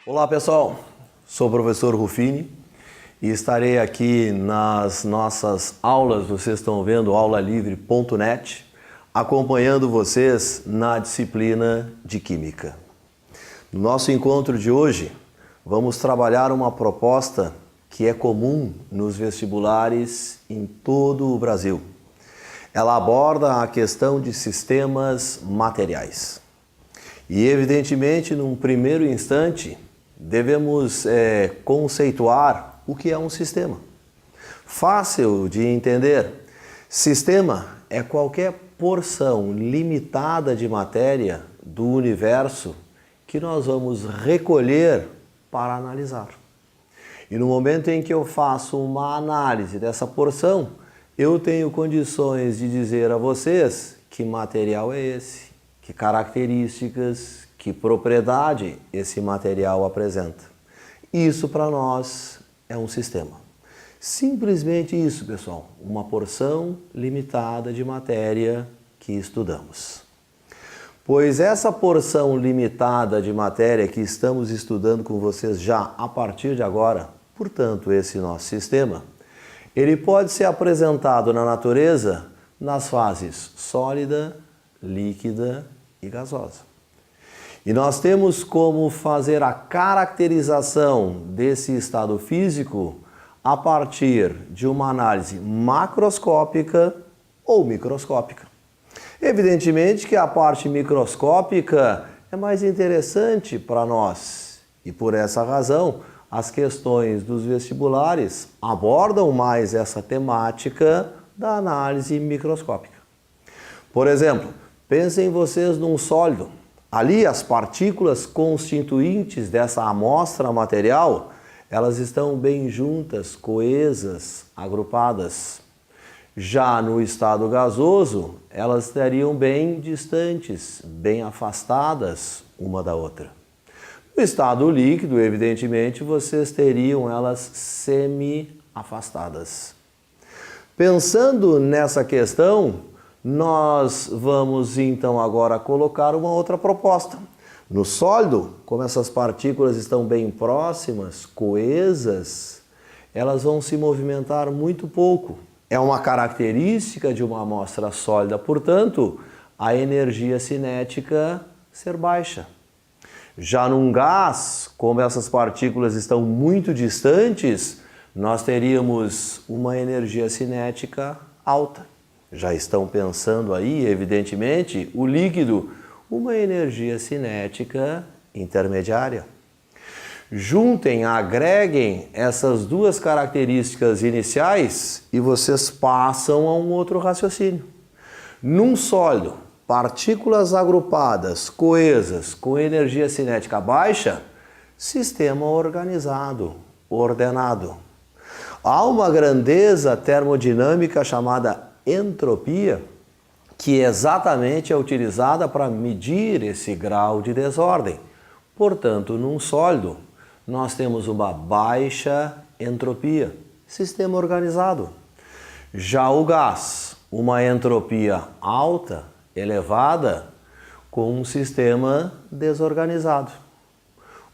Olá pessoal, sou o professor Rufini e estarei aqui nas nossas aulas, vocês estão vendo aulalivre.net, acompanhando vocês na disciplina de Química. No nosso encontro de hoje, vamos trabalhar uma proposta que é comum nos vestibulares em todo o Brasil. Ela aborda a questão de sistemas materiais. E evidentemente, num primeiro instante, devemos conceituar o que é um sistema. Fácil de entender. Sistema é qualquer porção limitada de matéria do universo que nós vamos recolher para analisar. E no momento em que eu faço uma análise dessa porção, eu tenho condições de dizer a vocês que material é esse, que características, que propriedade esse material apresenta. Isso para nós é um sistema. Simplesmente isso, pessoal, uma porção limitada de matéria que estudamos. Pois essa porção limitada de matéria que estamos estudando com vocês já a partir de agora, portanto, esse nosso sistema, ele pode ser apresentado na natureza nas fases sólida, líquida e gasosa. E nós temos como fazer a caracterização desse estado físico a partir de uma análise macroscópica ou microscópica. Evidentemente que a parte microscópica é mais interessante para nós e por essa razão as questões dos vestibulares abordam mais essa temática da análise microscópica. Por exemplo, pensem vocês num sólido. Ali as partículas constituintes dessa amostra material, elas estão bem juntas, coesas, agrupadas. Já no estado gasoso, elas estariam bem distantes, bem afastadas uma da outra. No estado líquido, evidentemente, vocês teriam elas semi-afastadas. Pensando nessa questão, nós vamos então agora colocar uma outra proposta. No sólido, como essas partículas estão bem próximas, coesas, elas vão se movimentar muito pouco. É uma característica de uma amostra sólida, portanto, a energia cinética ser baixa. Já num gás, como essas partículas estão muito distantes, nós teríamos uma energia cinética alta. Já estão pensando aí, evidentemente, o líquido, uma energia cinética intermediária. Juntem, agreguem essas duas características iniciais e vocês passam a um outro raciocínio. Num sólido, partículas agrupadas, coesas, com energia cinética baixa, sistema organizado, ordenado. Há uma grandeza termodinâmica chamada entropia, que exatamente é utilizada para medir esse grau de desordem. Portanto, num sólido, nós temos uma baixa entropia, sistema organizado. Já o gás, uma entropia alta, elevada, com um sistema desorganizado.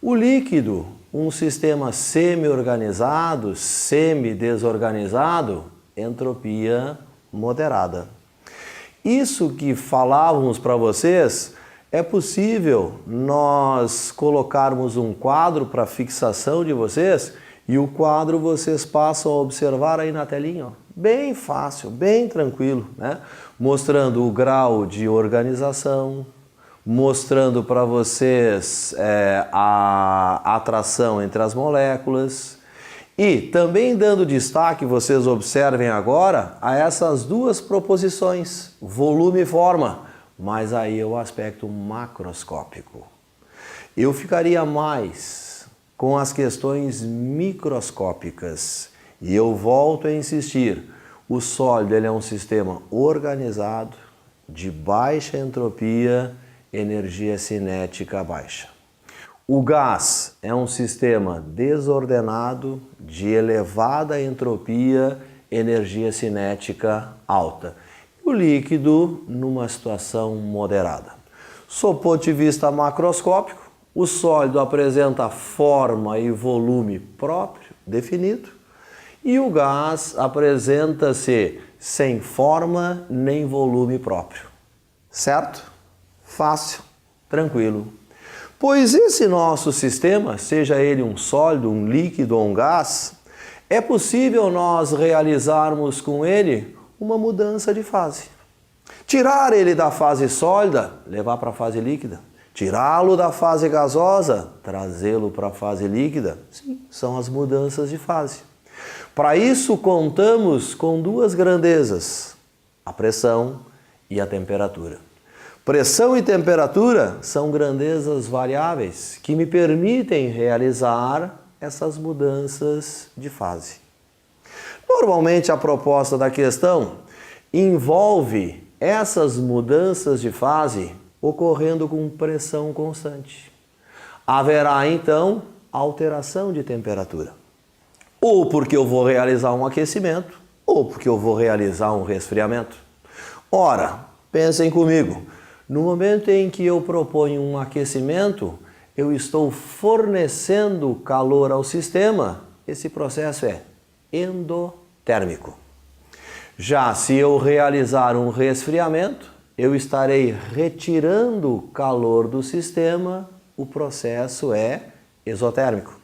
O líquido, um sistema semi-organizado, semi-desorganizado, entropia moderada. Isso que falávamos para vocês, é possível nós colocarmos um quadro para fixação de vocês e o quadro vocês passam a observar aí na telinha, ó. Bem fácil, bem tranquilo, né? Mostrando o grau de organização, mostrando para vocês a atração entre as moléculas e também dando destaque, vocês observem agora, a essas duas proposições, volume e forma, mas aí é o aspecto macroscópico. Eu ficaria mais com as questões microscópicas. E eu volto a insistir, o sólido ele é um sistema organizado, de baixa entropia, energia cinética baixa. O gás é um sistema desordenado, de elevada entropia, energia cinética alta. O o líquido numa situação moderada. Sob o ponto de vista macroscópico, o sólido apresenta forma e volume próprio, definido, e o gás apresenta-se sem forma nem volume próprio. Certo? Fácil, tranquilo. Pois esse nosso sistema, seja ele um sólido, um líquido ou um gás, é possível nós realizarmos com ele uma mudança de fase. Tirar ele da fase sólida, levar para a fase líquida. Tirá-lo da fase gasosa, trazê-lo para a fase líquida. Sim, são as mudanças de fase. Para isso, contamos com duas grandezas, a pressão e a temperatura. Pressão e temperatura são grandezas variáveis que me permitem realizar essas mudanças de fase. Normalmente, a proposta da questão envolve essas mudanças de fase ocorrendo com pressão constante. Haverá, então, alteração de temperatura. Ou porque eu vou realizar um aquecimento, ou porque eu vou realizar um resfriamento. Ora, pensem comigo, no momento em que eu proponho um aquecimento, eu estou fornecendo calor ao sistema, esse processo é endotérmico. Já se eu realizar um resfriamento, eu estarei retirando calor do sistema, o processo é exotérmico.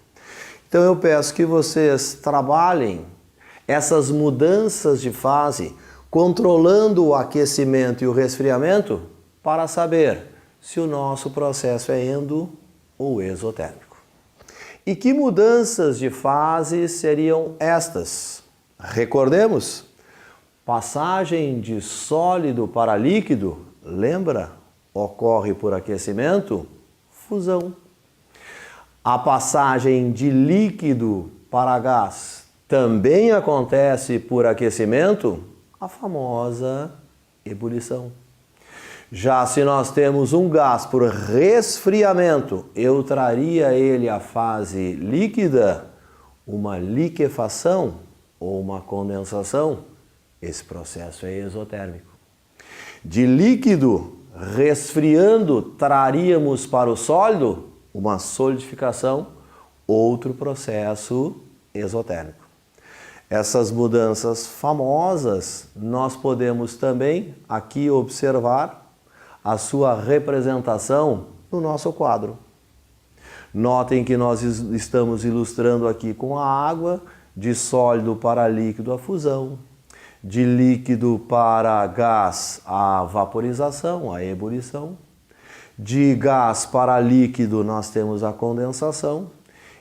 Então eu peço que vocês trabalhem essas mudanças de fase, controlando o aquecimento e o resfriamento, para saber se o nosso processo é endo ou exotérmico. E que mudanças de fase seriam estas? Recordemos, passagem de sólido para líquido, lembra? Ocorre por aquecimento, fusão. A passagem de líquido para gás também acontece por aquecimento, a famosa ebulição. Já se nós temos um gás por resfriamento, eu traria ele à fase líquida, uma liquefação ou uma condensação, esse processo é exotérmico. De líquido resfriando, traríamos para o sólido uma solidificação, outro processo exotérmico. Essas mudanças famosas, nós podemos também aqui observar a sua representação no nosso quadro. Notem que nós estamos ilustrando aqui com a água, de sólido para líquido a fusão, de líquido para gás a vaporização, a ebulição, de gás para líquido nós temos a condensação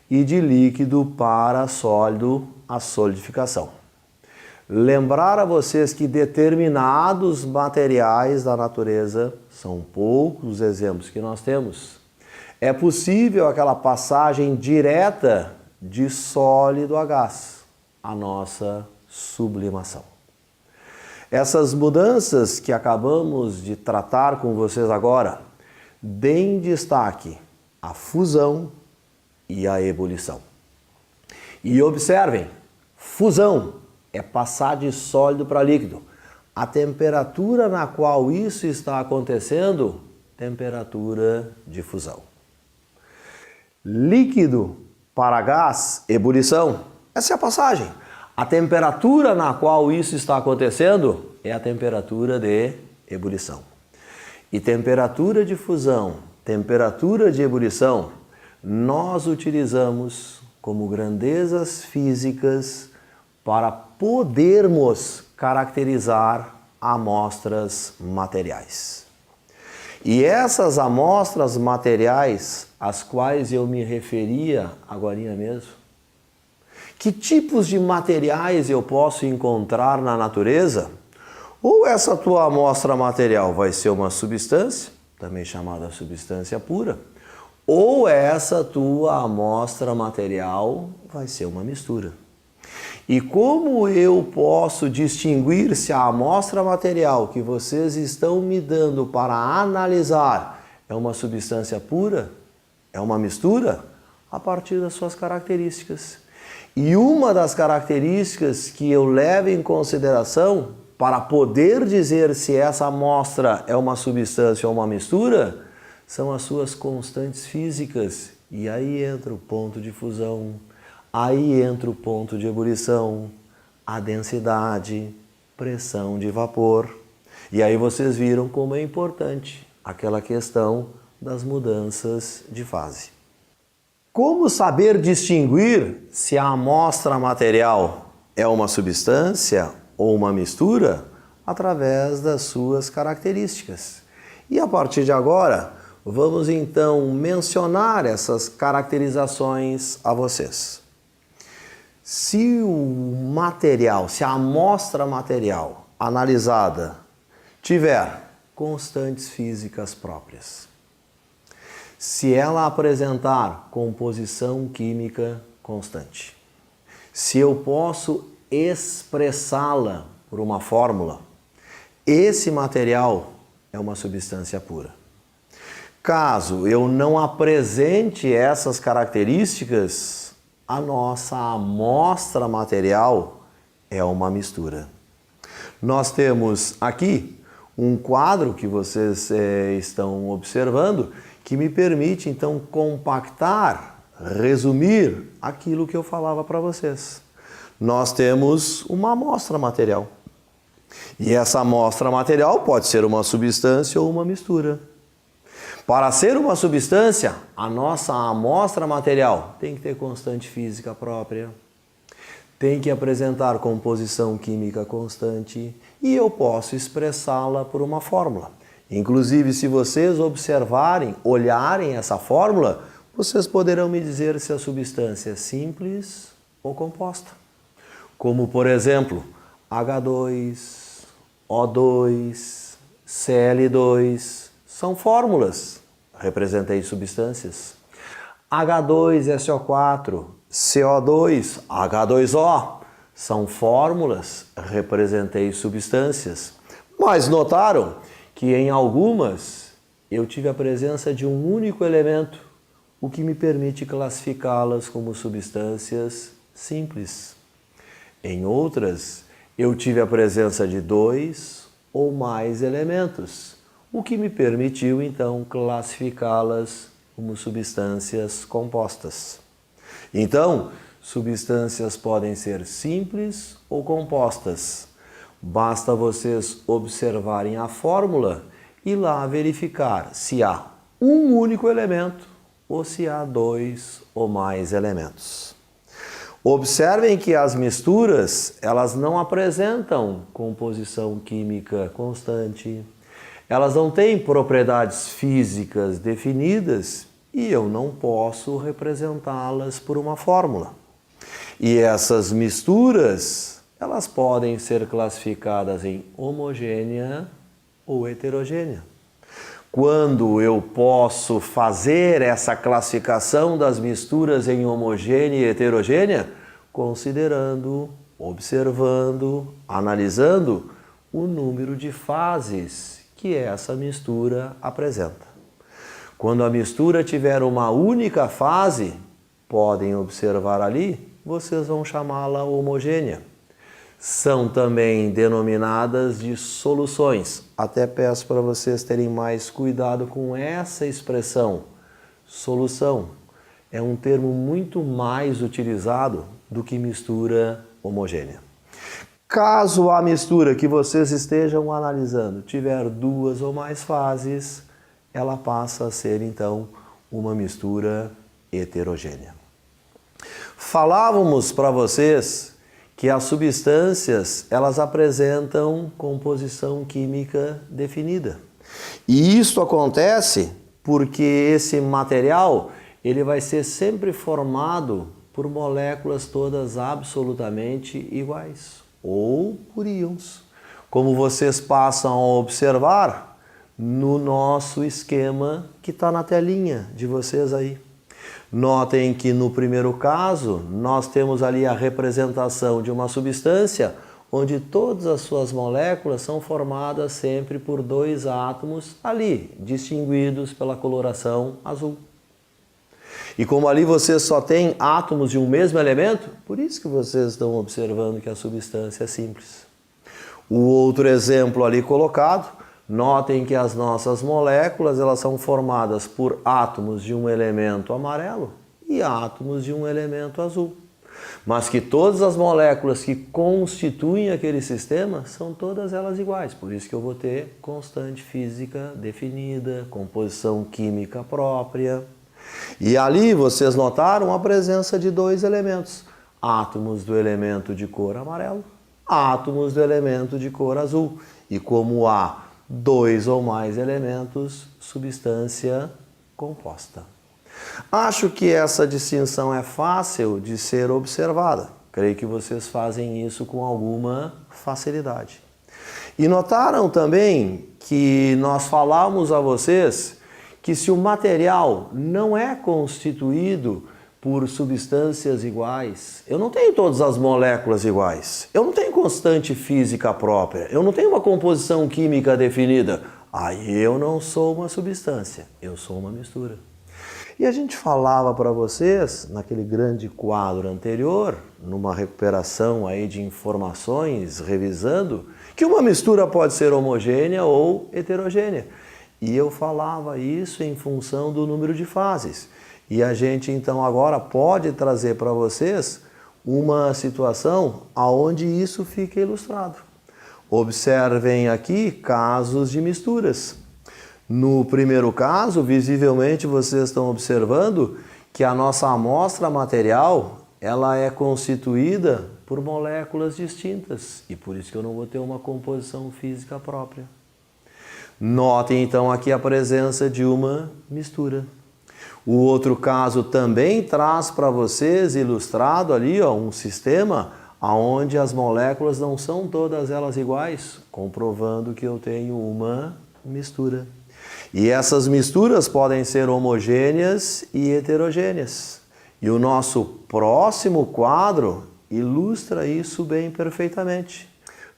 e de líquido para sólido a solidificação. Lembrar a vocês que determinados materiais da natureza, são poucos os exemplos que nós temos, é possível aquela passagem direta de sólido a gás, a nossa sublimação. Essas mudanças que acabamos de tratar com vocês agora, deem destaque à fusão e à ebulição. E observem, fusão é passar de sólido para líquido. A temperatura na qual isso está acontecendo, temperatura de fusão. Líquido para gás, ebulição, essa é a passagem. A temperatura na qual isso está acontecendo é a temperatura de ebulição. E temperatura de fusão, temperatura de ebulição, nós utilizamos como grandezas físicas para podermos caracterizar amostras materiais. E essas amostras materiais, às quais eu me referia agorinha mesmo, que tipos de materiais eu posso encontrar na natureza? Ou essa tua amostra material vai ser uma substância, também chamada substância pura, ou essa tua amostra material vai ser uma mistura. E como eu posso distinguir se a amostra material que vocês estão me dando para analisar é uma substância pura, é uma mistura? A partir das suas características. E uma das características que eu levo em consideração para poder dizer se essa amostra é uma substância ou uma mistura, são as suas constantes físicas. E aí entra o ponto de fusão, aí entra o ponto de ebulição, a densidade, pressão de vapor. E aí vocês viram como é importante aquela questão das mudanças de fase. Como saber distinguir se a amostra material é uma substância ou uma mistura? Através das suas características. E a partir de agora, vamos então mencionar essas caracterizações a vocês. Se o material, se a amostra material analisada tiver constantes físicas próprias, se ela apresentar composição química constante, se eu posso expressá-la por uma fórmula, esse material é uma substância pura. Caso eu não apresente essas características, a nossa amostra material é uma mistura. Nós temos aqui um quadro que vocês estão observando que me permite então compactar, resumir aquilo que eu falava para vocês. Nós temos uma amostra material. E essa amostra material pode ser uma substância ou uma mistura. Para ser uma substância, a nossa amostra material tem que ter constante física própria, tem que apresentar composição química constante e eu posso expressá-la por uma fórmula. Inclusive, se vocês observarem, olharem essa fórmula, vocês poderão me dizer se a substância é simples ou composta. Como, por exemplo, H2, O2, Cl2, são fórmulas, representei substâncias. H2SO4, CO2, H2O, são fórmulas, representei substâncias. Mas notaram que em algumas eu tive a presença de um único elemento, o que me permite classificá-las como substâncias simples. Em outras, eu tive a presença de 2 ou mais elementos, o que me permitiu então classificá-las como substâncias compostas. Então, substâncias podem ser simples ou compostas. Basta vocês observarem a fórmula e lá verificar se há um único elemento ou se há 2 ou mais elementos. Observem que as misturas, elas não apresentam composição química constante, elas não têm propriedades físicas definidas e eu não posso representá-las por uma fórmula. E essas misturas, elas podem ser classificadas em homogênea ou heterogênea. Quando eu posso fazer essa classificação das misturas em homogênea e heterogênea? Considerando, observando, analisando o número de fases que essa mistura apresenta. Quando a mistura tiver uma única fase, podem observar ali, vocês vão chamá-la homogênea. São também denominadas de soluções. Até peço para vocês terem mais cuidado com essa expressão. Solução é um termo muito mais utilizado do que mistura homogênea. Caso a mistura que vocês estejam analisando tiver 2 ou mais fases, ela passa a ser então uma mistura heterogênea. Falávamos para vocês que as substâncias, elas apresentam composição química definida. E isso acontece porque esse material, ele vai ser sempre formado por moléculas todas absolutamente iguais, ou por íons. Como vocês passam a observar no nosso esquema que está na telinha de vocês aí. Notem que no primeiro caso, nós temos ali a representação de uma substância onde todas as suas moléculas são formadas sempre por 2 átomos ali, distinguidos pela coloração azul. E como ali vocês só têm átomos de um mesmo elemento, por isso que vocês estão observando que a substância é simples. O outro exemplo ali colocado, notem que as nossas moléculas elas são formadas por átomos de um elemento amarelo e átomos de um elemento azul. Mas que todas as moléculas que constituem aquele sistema são todas elas iguais. Por isso que eu vou ter constante física definida, composição química própria. E ali vocês notaram a presença de dois elementos. Átomos do elemento de cor amarelo, átomos do elemento de cor azul. E como há dois ou mais elementos, substância composta. Acho que essa distinção é fácil de ser observada. Creio que vocês fazem isso com alguma facilidade. E notaram também que nós falamos a vocês que se o material não é constituído por substâncias iguais, eu não tenho todas as moléculas iguais, eu não tenho constante física própria, eu não tenho uma composição química definida, aí eu não sou uma substância, eu sou uma mistura. E a gente falava para vocês, naquele grande quadro anterior, numa recuperação aí de informações, revisando, que uma mistura pode ser homogênea ou heterogênea. E eu falava isso em função do número de fases. E a gente então agora pode trazer para vocês uma situação onde isso fica ilustrado. Observem aqui casos de misturas. No primeiro caso, visivelmente vocês estão observando que a nossa amostra material ela é constituída por moléculas distintas e por isso que eu não vou ter uma composição física própria. Notem então aqui a presença de uma mistura. O outro caso também traz para vocês ilustrado ali um sistema onde as moléculas não são todas elas iguais, comprovando que eu tenho uma mistura. E essas misturas podem ser homogêneas e heterogêneas. E o nosso próximo quadro ilustra isso bem perfeitamente.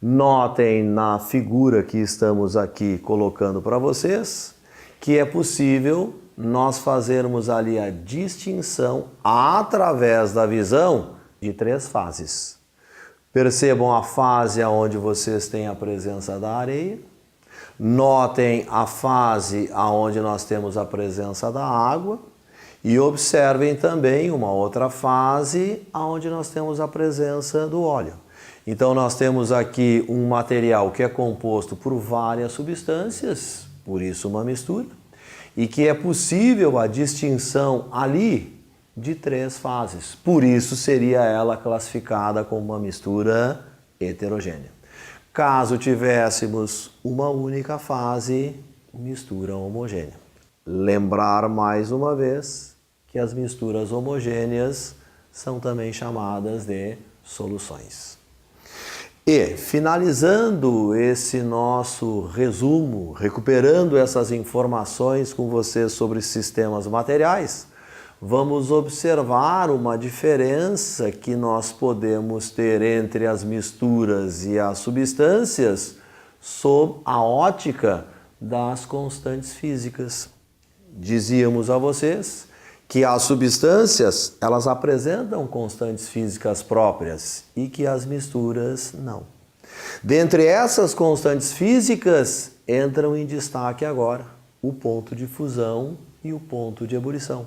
Notem na figura que estamos aqui colocando para vocês que é possível nós fazermos ali a distinção através da visão de três fases. Percebam a fase onde vocês têm a presença da areia. Notem a fase onde nós temos a presença da água e observem também uma outra fase onde nós temos a presença do óleo. Então nós temos aqui um material que é composto por várias substâncias, por isso uma mistura, e que é possível a distinção ali de três fases. Por isso seria ela classificada como uma mistura heterogênea. Caso tivéssemos uma única fase, mistura homogênea. Lembrar mais uma vez que as misturas homogêneas são também chamadas de soluções. E, finalizando esse nosso resumo, recuperando essas informações com vocês sobre sistemas materiais, vamos observar uma diferença que nós podemos ter entre as misturas e as substâncias sob a ótica das constantes físicas. Dizíamos a vocês que as substâncias elas apresentam constantes físicas próprias e que as misturas não. Dentre essas constantes físicas entram em destaque agora o ponto de fusão e o ponto de ebulição.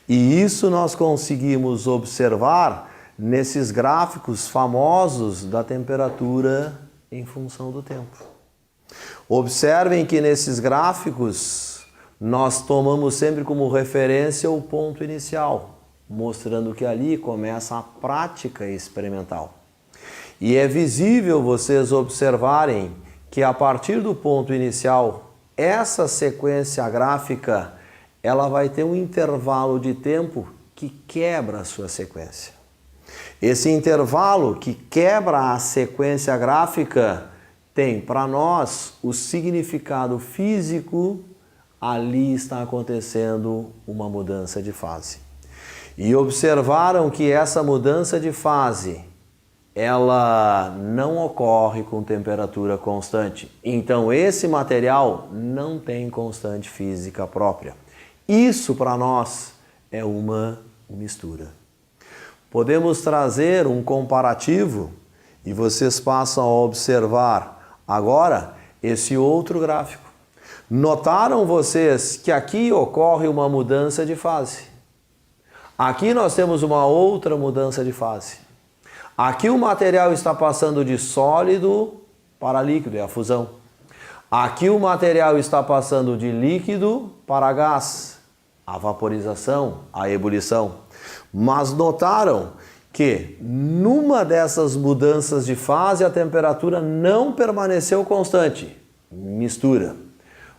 E isso nós conseguimos observar nesses gráficos famosos da temperatura em função do tempo. Observem que nesses gráficos nós tomamos sempre como referência o ponto inicial, mostrando que ali começa a prática experimental. E é visível vocês observarem que a partir do ponto inicial, essa sequência gráfica ela vai ter um intervalo de tempo que quebra a sua sequência. Esse intervalo que quebra a sequência gráfica tem para nós o significado físico, ali está acontecendo uma mudança de fase. E observaram que essa mudança de fase, ela não ocorre com temperatura constante. Então esse material não tem constante física própria. Isso para nós é uma mistura. Podemos trazer um comparativo E vocês passam a observar agora esse outro gráfico. Notaram vocês que aqui ocorre uma mudança de fase. Aqui nós temos uma outra mudança de fase. Aqui o material está passando de sólido para líquido, é a fusão. Aqui o material está passando de líquido para gás, a vaporização, a ebulição. Mas notaram que numa dessas mudanças de fase a temperatura não permaneceu constante, mistura.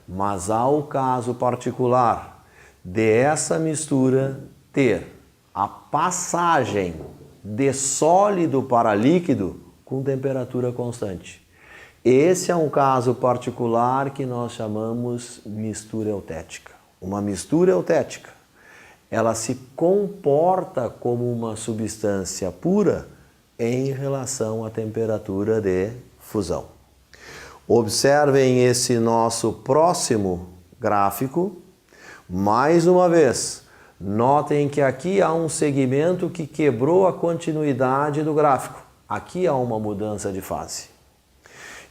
Mas há o caso particular dessa mistura ter a passagem de sólido para líquido com temperatura constante. Esse é um caso particular que nós chamamos mistura eutética. Uma mistura eutética, ela se comporta como uma substância pura em relação à temperatura de fusão. Observem esse nosso próximo gráfico. Mais uma vez, notem que aqui há um segmento que quebrou a continuidade do gráfico. Aqui há uma mudança de fase.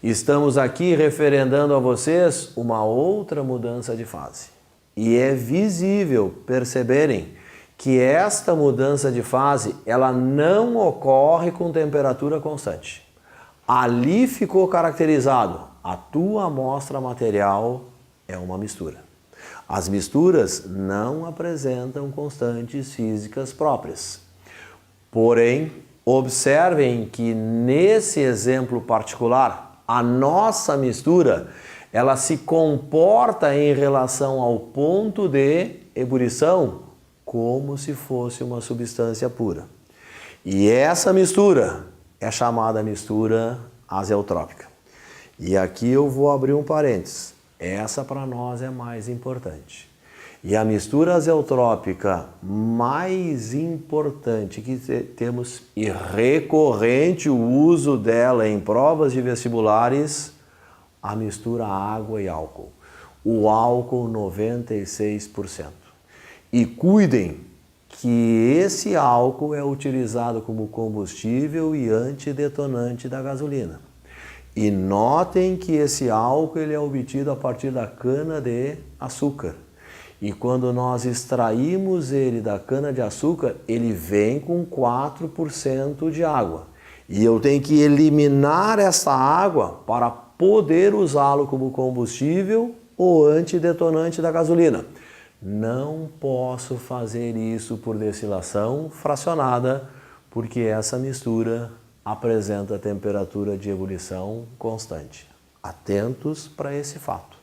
Estamos aqui referendando a vocês uma outra mudança de fase. E é visível perceberem que esta mudança de fase ela não ocorre com temperatura constante. Ali ficou caracterizado, a tua amostra material é uma mistura. As misturas não apresentam constantes físicas próprias. Porém, observem que nesse exemplo particular, a nossa mistura, ela se comporta em relação ao ponto de ebulição como se fosse uma substância pura. E essa mistura é chamada mistura azeotrópica. E aqui eu vou abrir um parênteses. Essa para nós é mais importante. E a mistura azeotrópica mais importante que temos e recorrente o uso dela em provas de vestibulares, a mistura água e álcool. O álcool 96%. E cuidem que esse álcool é utilizado como combustível e antidetonante da gasolina. E notem que esse álcool ele é obtido a partir da cana-de-açúcar. E quando nós extraímos ele da cana-de-açúcar, ele vem com 4% de água. E eu tenho que eliminar essa água para poder usá-lo como combustível ou antidetonante da gasolina. Não posso fazer isso por destilação fracionada, porque essa mistura apresenta temperatura de ebulição constante. Atentos para esse fato.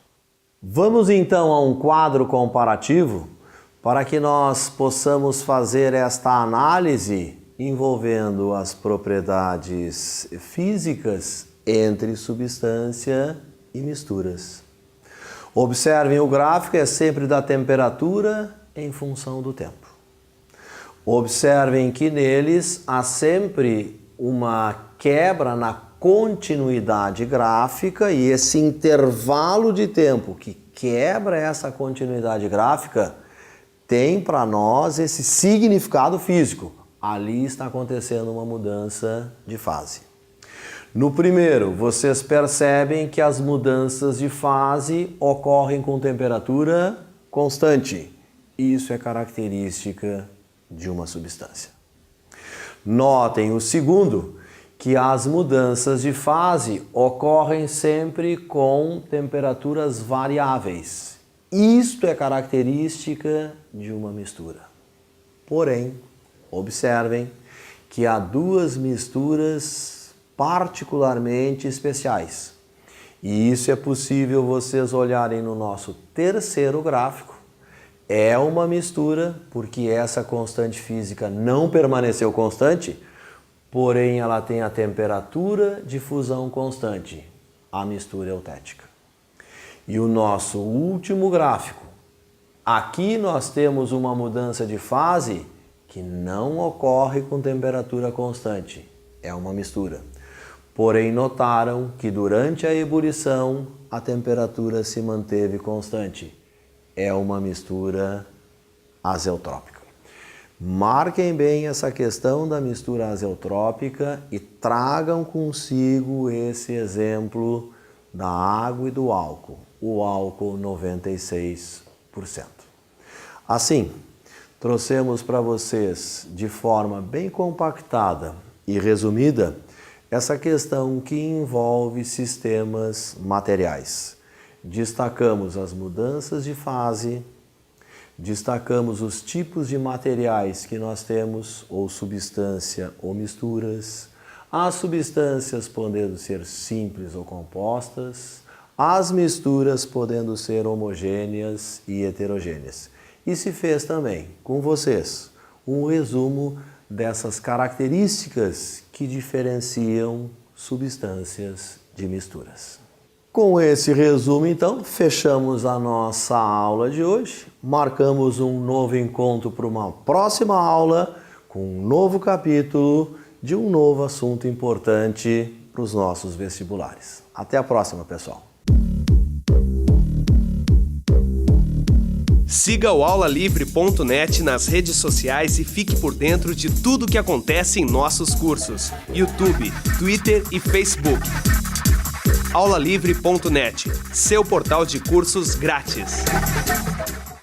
Vamos então a um quadro comparativo para que nós possamos fazer esta análise envolvendo as propriedades físicas entre substância e misturas. Observem, o gráfico é sempre da temperatura em função do tempo. Observem que neles há sempre uma quebra na continuidade gráfica e esse intervalo de tempo que quebra essa continuidade gráfica tem para nós esse significado físico. Ali está acontecendo uma mudança de fase. No primeiro, vocês percebem que as mudanças de fase ocorrem com temperatura constante. Isso é característica de uma substância. Notem o segundo, que as mudanças de fase ocorrem sempre com temperaturas variáveis. Isto é característica de uma mistura. Porém, observem que há duas misturas particularmente especiais. E isso é possível vocês olharem no nosso terceiro gráfico. É uma mistura, porque essa constante física não permaneceu constante, porém ela tem a temperatura de fusão constante, a mistura eutética. E o nosso último gráfico. Aqui nós temos uma mudança de fase que não ocorre com temperatura constante, é uma mistura. Porém, notaram que durante a ebulição a temperatura se manteve constante. É uma mistura azeotrópica. Marquem bem essa questão da mistura azeotrópica e tragam consigo esse exemplo da água e do álcool, o álcool 96%. Assim, trouxemos para vocês de forma bem compactada e resumida essa questão que envolve sistemas materiais. Destacamos as mudanças de fase, destacamos os tipos de materiais que nós temos, ou substância ou misturas, as substâncias podendo ser simples ou compostas, as misturas podendo ser homogêneas e heterogêneas. E se fez também com vocês um resumo dessas características que diferenciam substâncias de misturas. Com esse resumo, então, fechamos a nossa aula de hoje. Marcamos um novo encontro para uma próxima aula com um novo capítulo de um novo assunto importante para os nossos vestibulares. Até a próxima, pessoal! Siga o aulalivre.net nas redes sociais e fique por dentro de tudo o que acontece em nossos cursos: YouTube, Twitter e Facebook. aulalivre.net, seu portal de cursos grátis.